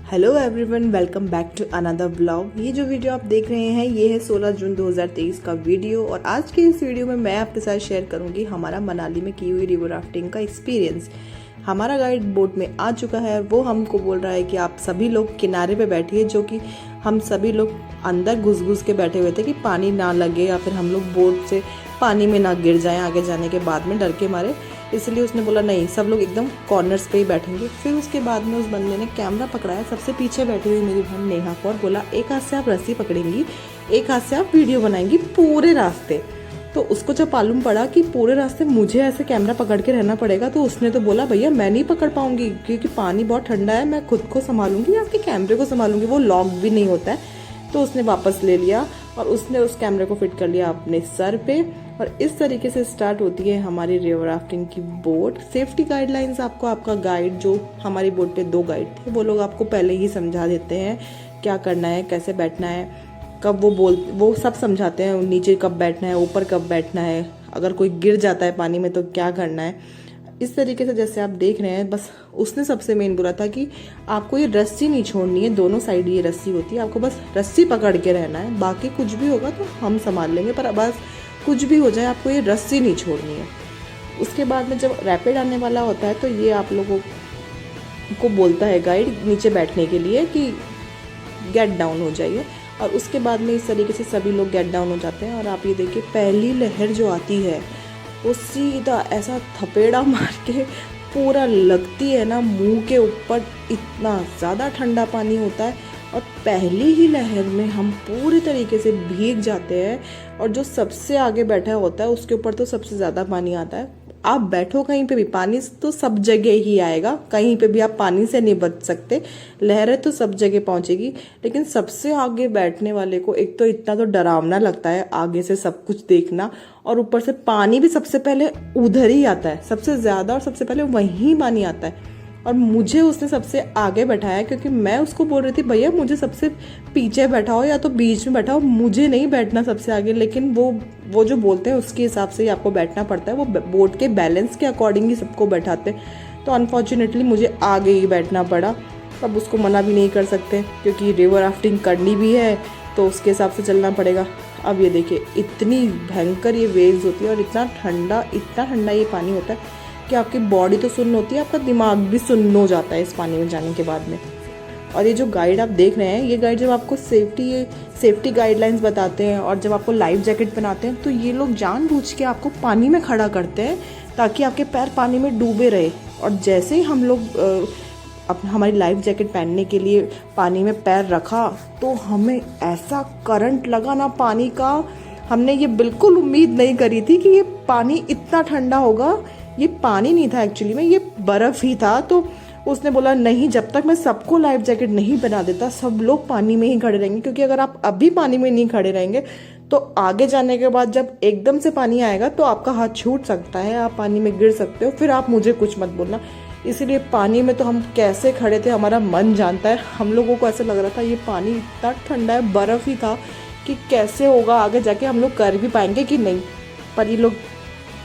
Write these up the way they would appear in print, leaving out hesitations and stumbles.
Hello everyone, welcome back to another blog. ये जो video आप देख रहे हैं ये है 16 जून 2023 का वीडियो। और आज के इस वीडियो में मैं आपके साथ शेयर करूंगी हमारा मनाली में की हुई रिवर राफ्टिंग का एक्सपीरियंस। हमारा गाइड बोट में आ चुका है और वो हमको बोल रहा है कि आप सभी लोग किनारे पे बैठिए, जो कि हम सभी लोग अंदर घुस के बैठे हुए थे कि पानी ना लगे या फिर हम लोग बोट से पानी में ना गिर जाएं आगे जाने के बाद में डर के मारे। इसलिए उसने बोला नहीं, सब लोग एकदम कॉर्नर्स पे ही बैठेंगे। फिर उसके बाद में उस बंदे ने कैमरा पकड़ाया, सबसे पीछे बैठी हुई मेरी बहन नेहा को, और बोला एक हाथ से आप रस्सी पकड़ेंगी, एक हाथ से आप वीडियो बनाएंगी पूरे रास्ते। तो उसको जब मालूम पड़ा कि पूरे रास्ते मुझे ऐसे कैमरा पकड़ के रहना पड़ेगा, तो उसने तो बोला भैया मैं नहीं पकड़ पाऊंगी क्योंकि पानी बहुत ठंडा है, मैं खुद को संभालूंगी या आपके कैमरे को संभालूंगी, वो लॉक भी नहीं होता है। तो उसने वापस ले लिया और उसने उस कैमरे को फिट कर लिया अपने सर पे। और इस तरीके से स्टार्ट होती है हमारी रिवर राफ्टिंग की बोट। सेफ्टी गाइडलाइंस आपको आपका गाइड, जो हमारी बोट पे 2 गाइड थे, वो लोग आपको पहले ही समझा देते हैं क्या करना है, कैसे बैठना है, कब वो सब समझाते हैं। नीचे कब बैठना है, ऊपर कब बैठना है, अगर कोई गिर जाता है पानी में तो क्या करना है। इस तरीके से जैसे आप देख रहे हैं, बस उसने सबसे मेन बोला था कि आपको ये रस्सी नहीं छोड़नी है, दोनों साइड ये रस्सी होती है, आपको बस रस्सी पकड़ के रहना है, बाकी कुछ भी होगा तो हम संभाल लेंगे, पर बस कुछ भी हो जाए आपको ये रस्सी नहीं छोड़नी है। उसके बाद में जब रैपिड आने वाला होता है तो ये आप लोगों को बोलता है गाइड नीचे बैठने के लिए कि गेट डाउन हो जाइए। और उसके बाद में इस तरीके से सभी लोग गेट डाउन हो जाते हैं। और आप ये देखिए, पहली लहर जो आती है वो सीधा ऐसा थपेड़ा मार के पूरा लगती है ना मुंह के ऊपर, इतना ज़्यादा ठंडा पानी होता है। और पहली ही लहर में हम पूरी तरीके से भीग जाते हैं। और जो सबसे आगे बैठा होता है उसके ऊपर तो सबसे ज़्यादा पानी आता है। आप बैठो कहीं पे भी, पानी तो सब जगह ही आएगा, कहीं पे भी आप पानी से नहीं बच सकते, लहरें तो सब जगह पहुंचेगी। लेकिन सबसे आगे बैठने वाले को एक तो इतना तो डरावना लगता है आगे से सब कुछ देखना, और ऊपर से पानी भी सबसे पहले उधर ही आता है सबसे ज्यादा, और सबसे पहले वहीं पानी आता है। और मुझे उसने सबसे आगे बैठाया क्योंकि मैं उसको बोल रही थी भैया मुझे सबसे पीछे बैठाओ या तो बीच में बैठाओ, मुझे नहीं बैठना सबसे आगे। लेकिन वो जो बोलते हैं उसके हिसाब से ही आपको बैठना पड़ता है, वो बोट के बैलेंस के अकॉर्डिंग ही सबको बैठाते हैं। तो अनफॉर्चुनेटली मुझे आगे ही बैठना पड़ा। अब उसको मना भी नहीं कर सकते क्योंकि रिवर राफ्टिंग करनी भी है तो उसके हिसाब से चलना पड़ेगा। अब ये देखिए, इतनी भयंकर ये वेव्स होती है और इतना ठंडा ये पानी होता है कि आपकी बॉडी तो सुन्न होती है, आपका दिमाग भी सुन्न हो जाता है इस पानी में जाने के बाद में। और ये जो गाइड आप देख रहे हैं, ये गाइड जब आपको सेफ्टी गाइडलाइंस बताते हैं और जब आपको लाइफ जैकेट पहनाते हैं तो ये लोग जानबूझ के आपको पानी में खड़ा करते हैं ताकि आपके पैर पानी में डूबे रहे। और जैसे ही हम लोग हमारी लाइफ जैकेट पहनने के लिए पानी में पैर रखा तो हमें ऐसा करंट लगा ना पानी का, हमने ये बिल्कुल उम्मीद नहीं करी थी कि ये पानी इतना ठंडा होगा। ये पानी नहीं था एक्चुअली में, ये बर्फ ही था। तो उसने बोला नहीं, जब तक मैं सबको लाइफ जैकेट नहीं बना देता सब लोग पानी में ही खड़े रहेंगे, क्योंकि अगर आप अभी पानी में नहीं खड़े रहेंगे तो आगे जाने के बाद जब एकदम से पानी आएगा तो आपका हाथ छूट सकता है, आप पानी में गिर सकते हो, फिर आप मुझे कुछ मत बोलना। इसीलिए पानी में तो हम कैसे खड़े थे हमारा मन जानता है। हम लोगों को ऐसा लग रहा था ये पानी इतना ठंडा है, बर्फ ही था, कि कैसे होगा आगे जाके, हम लोग कर भी पाएंगे कि नहीं। पर ये लोग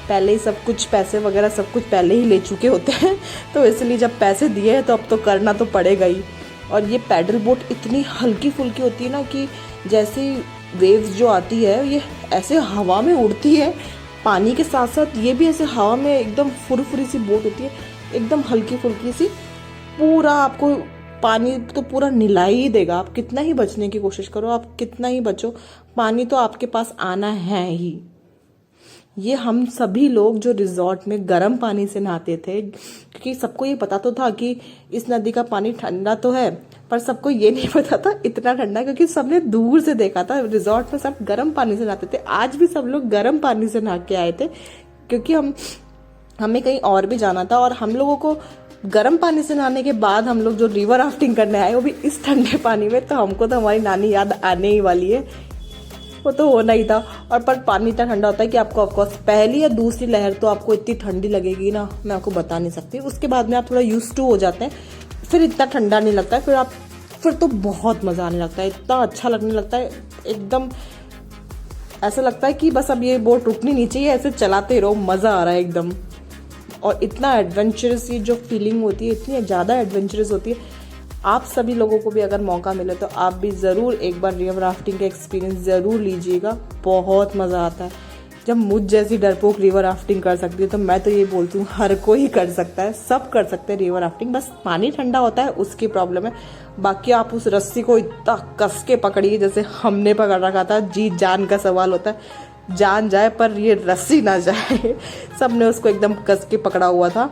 पहले ही सब कुछ, पैसे वगैरह सब कुछ पहले ही ले चुके होते हैं, तो इसलिए जब पैसे दिए हैं तो अब तो करना तो पड़ेगा ही। और ये पैडल बोट इतनी हल्की फुल्की होती है ना कि जैसे वेव्स जो आती है ये ऐसे हवा में उड़ती है, पानी के साथ साथ ये भी ऐसे हवा में एकदम फुरफुरी सी बोट होती है, एकदम हल्की फुल्की सी। पूरा आपको पानी तो पूरा निला ही देगा, आप कितना ही बचने की कोशिश करो, आप कितना ही बचो, पानी तो आपके पास आना है ही। ये हम सभी लोग जो रिजॉर्ट में गर्म पानी से नहाते थे, क्योंकि सबको ये पता तो था कि इस नदी का पानी ठंडा तो है, पर सबको ये नहीं पता था इतना ठंडा, क्योंकि सबने दूर से देखा था रिजॉर्ट में सब गर्म पानी से नहाते थे। आज भी सब लोग गर्म पानी से नहा के आए थे क्योंकि हमें कहीं और भी जाना था। और हम लोगों को गर्म पानी से नहाने के बाद हम लोग जो रिवर राफ्टिंग करने आए वो भी इस ठंडे पानी में, तो हमको तो हमारी नानी याद आने ही वाली है, वो तो होना ही था। और पर पानी इतना ठंडा होता है कि आपको ऑफकोर्स पहली या दूसरी लहर तो आपको इतनी ठंडी लगेगी ना, मैं आपको बता नहीं सकती। उसके बाद में आप थोड़ा यूज्ड टू हो जाते हैं, फिर इतना ठंडा नहीं लगता है, फिर तो बहुत मज़ा आने लगता है, इतना अच्छा लगने लगता है, एकदम ऐसा लगता है कि बस अब ये बोट रुकनी नहीं चाहिए, ऐसे चलाते रहो, मज़ा आ रहा है एकदम। और इतना एडवेंचरस ये जो फीलिंग होती है, इतनी ज़्यादा एडवेंचरस होती है। आप सभी लोगों को भी अगर मौका मिले तो आप भी ज़रूर एक बार रिवर राफ्टिंग का एक्सपीरियंस ज़रूर लीजिएगा, बहुत मज़ा आता है। जब मुझ जैसी डरपोक रिवर राफ्टिंग कर सकती है तो मैं तो ये बोलती हूँ हर कोई कर सकता है, सब कर सकते हैं रिवर राफ्टिंग। बस पानी ठंडा होता है उसकी प्रॉब्लम है, बाकी आप उस रस्सी को इतना कस के पकड़िए जैसे हमने पकड़ रखा था। जी जान का सवाल होता है, जान जाए पर ये रस्सी ना जाए। सबने उसको एकदम कस के पकड़ा हुआ था।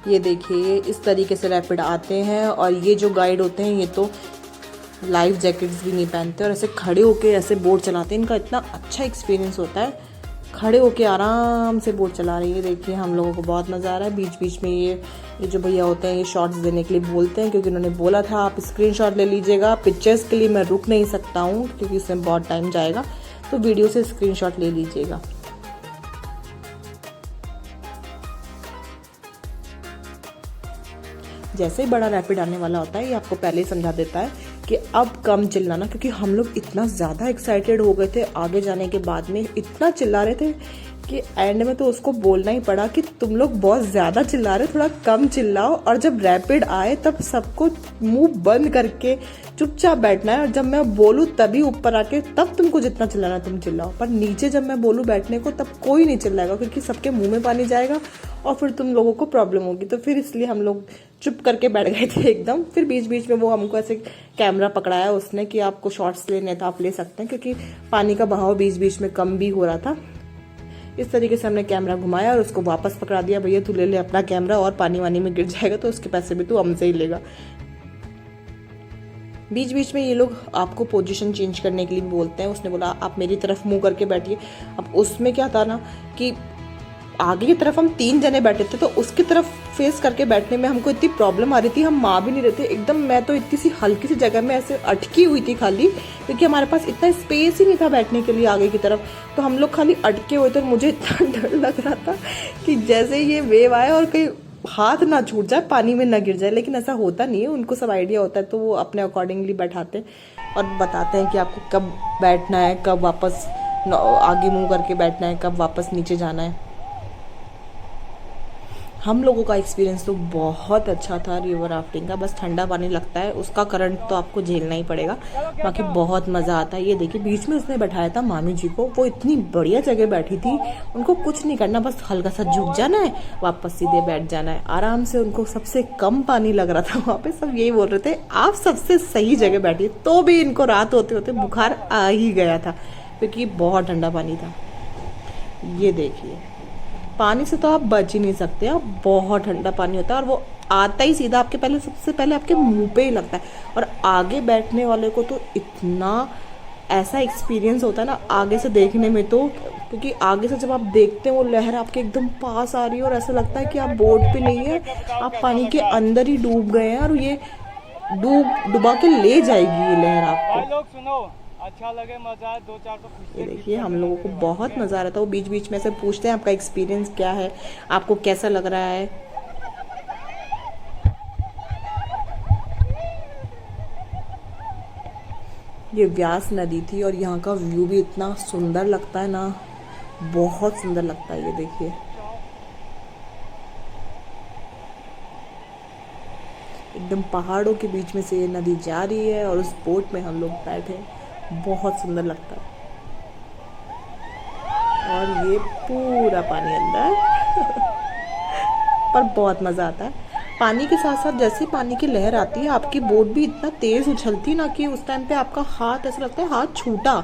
ये देखिए इस तरीके से रैपिड आते हैं और ये जो गाइड होते हैं ये तो लाइफ जैकेट्स भी नहीं पहनते और ऐसे खड़े होके ऐसे बोट चलाते हैं। इनका इतना अच्छा एक्सपीरियंस होता है, खड़े होके आराम से बोट चला रही है। देखिए हम लोगों को बहुत मज़ा आ रहा है। बीच बीच में ये जो भैया होते हैं ये शॉट्स देने के लिए बोलते हैं, क्योंकि उन्होंने बोला था आप स्क्रीनशॉट ले लीजिएगा। पिक्चर्स के लिए मैं रुक नहीं सकता हूँ क्योंकि इसमें बहुत टाइम जाएगा, तो वीडियो से स्क्रीनशॉट ले लीजिएगा। जैसे ही बड़ा रैपिड आने वाला होता है ये आपको पहले ही समझा देता है कि अब कम चिल्लाना, क्योंकि हम लोग इतना ज़्यादा एक्साइटेड हो गए थे आगे जाने के बाद में, इतना चिल्ला रहे थे कि एंड में तो उसको बोलना ही पड़ा कि तुम लोग बहुत ज़्यादा चिल्ला रहे, थोड़ा कम चिल्लाओ। और जब रैपिड आए तब सबको मुंह बंद करके चुपचाप बैठना है, और जब मैं बोलूँ तभी ऊपर आके तब तुमको जितना चिल्लाना तुम चिल्लाओ। पर नीचे जब मैं बोलूँ बैठने को तब कोई नहीं चिल्लाएगा, क्योंकि सबके मुंह में पानी जाएगा और फिर तुम लोगों को प्रॉब्लम होगी। तो फिर इसलिए हम लोग चुप करके बैठ गए थे एकदम। फिर बीच बीच में वो हमको ऐसे कैमरा पकड़ाया उसने कि आपको शॉट्स लेने तो आप ले सकते हैं, क्योंकि पानी का बहाव बीच बीच में कम भी हो रहा था। इस तरीके से हमने कैमरा घुमाया और उसको वापस पकड़ा दिया, भैया तू ले ले अपना कैमरा, और पानी वानी में गिर जाएगा तो उसके पैसे भी तू हमसे ही लेगा। बीच बीच में ये लोग आपको पोजीशन चेंज करने के लिए बोलते हैं। उसने बोला आप मेरी तरफ मुंह करके बैठिए। अब उसमें क्या था ना कि आगे की तरफ हम 3 जने बैठे थे, तो उसकी तरफ फेस करके बैठने में हमको इतनी प्रॉब्लम आ रही थी, हम माँ भी नहीं रहते एकदम। मैं तो इतनी सी हल्की सी जगह में ऐसे अटकी हुई थी खाली, क्योंकि हमारे पास इतना स्पेस ही नहीं था बैठने के लिए आगे की तरफ। तो हम लोग खाली अटके हुए थे और मुझे इतना डर लग रहा था कि जैसे ये वेव आए और कहीं हाथ ना छूट जाए, पानी में ना गिर जाए। लेकिन ऐसा होता नहीं है, उनको सब आइडिया होता है, तो वो अपने अकॉर्डिंगली बैठाते हैं और बताते हैं कि आपको कब बैठना है, कब वापस आगे मुँह करके बैठना है, कब वापस नीचे जाना है। हम लोगों का एक्सपीरियंस तो बहुत अच्छा था रिवर राफ्टिंग का। बस ठंडा पानी लगता है, उसका करंट तो आपको झेलना ही पड़ेगा, बाकी बहुत मज़ा आता है। ये देखिए बीच में उसने बैठाया था मामी जी को, वो इतनी बढ़िया जगह बैठी थी, उनको कुछ नहीं करना, बस हल्का सा झुक जाना है, वापस सीधे बैठ जाना है आराम से। उनको सबसे कम पानी लग रहा था वहाँ पे, सब यही बोल रहे थे आप सबसे सही जगह बैठिए। तो भी इनको रात होते होते बुखार आ ही गया था, क्योंकि बहुत ठंडा पानी था। ये देखिए पानी से तो आप बच ही नहीं सकते, आप बहुत ठंडा पानी होता है और वो आता ही सीधा आपके पहले, सबसे पहले आपके मुंह पे ही लगता है। और आगे बैठने वाले को तो इतना ऐसा एक्सपीरियंस होता है ना आगे से देखने में, तो क्योंकि आगे से जब आप देखते हैं वो लहर आपके एकदम पास आ रही है और ऐसा लगता है कि आप बोट पे नहीं है, आप पानी के अंदर ही डूब गए हैं और ये डुबा के ले जाएगी ये लहर आपको। अच्छा लगे, मजा है, 2-4 तो। ये देखिए हम लोगों को बहुत मज़ा आ रहा था। वो बीच बीच में से पूछते हैं आपका एक्सपीरियंस क्या है, आपको कैसा लग रहा है। ये व्यास नदी थी और यहाँ का व्यू भी इतना सुंदर लगता है ना, बहुत सुंदर लगता है। ये देखिए एकदम पहाड़ों के बीच में से ये नदी जा रही है और उस बोट में हम लोग बैठे, बहुत सुंदर लगता है। और ये पूरा पानी अंदर पर बहुत मज़ा आता है। पानी के साथ साथ जैसे पानी की लहर आती है आपकी बोट भी इतना तेज़ उछलती है ना कि उस टाइम पे आपका हाथ ऐसा लगता है हाथ छूटा,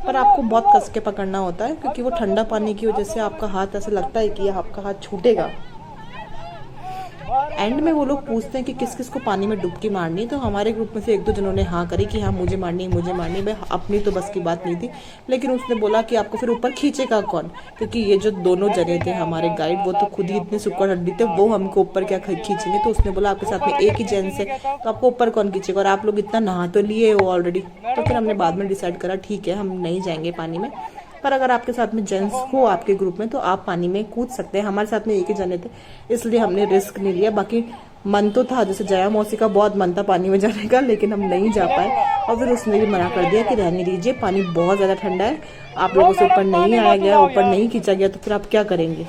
पर आपको बहुत कस के पकड़ना होता है, क्योंकि वो ठंडा पानी की वजह से आपका हाथ ऐसा लगता है कि आपका हाथ छूटेगा। एंड में वो लोग पूछते हैं कि किस किस को पानी में डुबकी मारनी, तो हमारे ग्रुप में से 1-2 जनों ने हाँ करी कि हाँ मुझे मारनी मुझे मारनी। भाई अपनी तो बस की बात नहीं थी, लेकिन उसने बोला कि आपको फिर ऊपर खींचेगा कौन, क्योंकि ये जो दोनों जने थे हमारे गाइड वो तो खुद ही इतने सुक्कड़ हड्डी थे, वो हमको ऊपर क्या खींचेंगे। तो उसने बोला आपके साथ में एक ही जेंट्स है तो आपको ऊपर कौन खींचेगा, और आप लोग इतना नहा तो लिए हो ऑलरेडी। तो फिर हमने बाद में डिसाइड करा ठीक है हम नहीं जाएंगे पानी में, पर अगर आपके साथ में जेंट्स हो आपके ग्रुप में तो आप पानी में कूद सकते हैं। हमारे साथ में एक ही जने थे इसलिए हमने रिस्क नहीं लिया। बाकी मन तो था, जैसे जया मौसी का बहुत मन था पानी में जाने का, लेकिन हम नहीं जा पाए और फिर उसने भी मना कर दिया कि रहने दीजिए, पानी बहुत ज़्यादा ठंडा है, आप लोगों से ऊपर नहीं आया गया, ऊपर नहीं खींचा गया, तो फिर आप क्या करेंगे।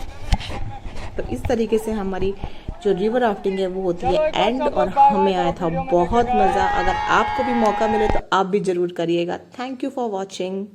तो इस तरीके से हमारी जो रिवर राफ्टिंग है वो होती है एंड, और हमें आया था बहुत मज़ा। अगर आपको भी मौका मिले तो आप भी ज़रूर करिएगा। Thank you for watching.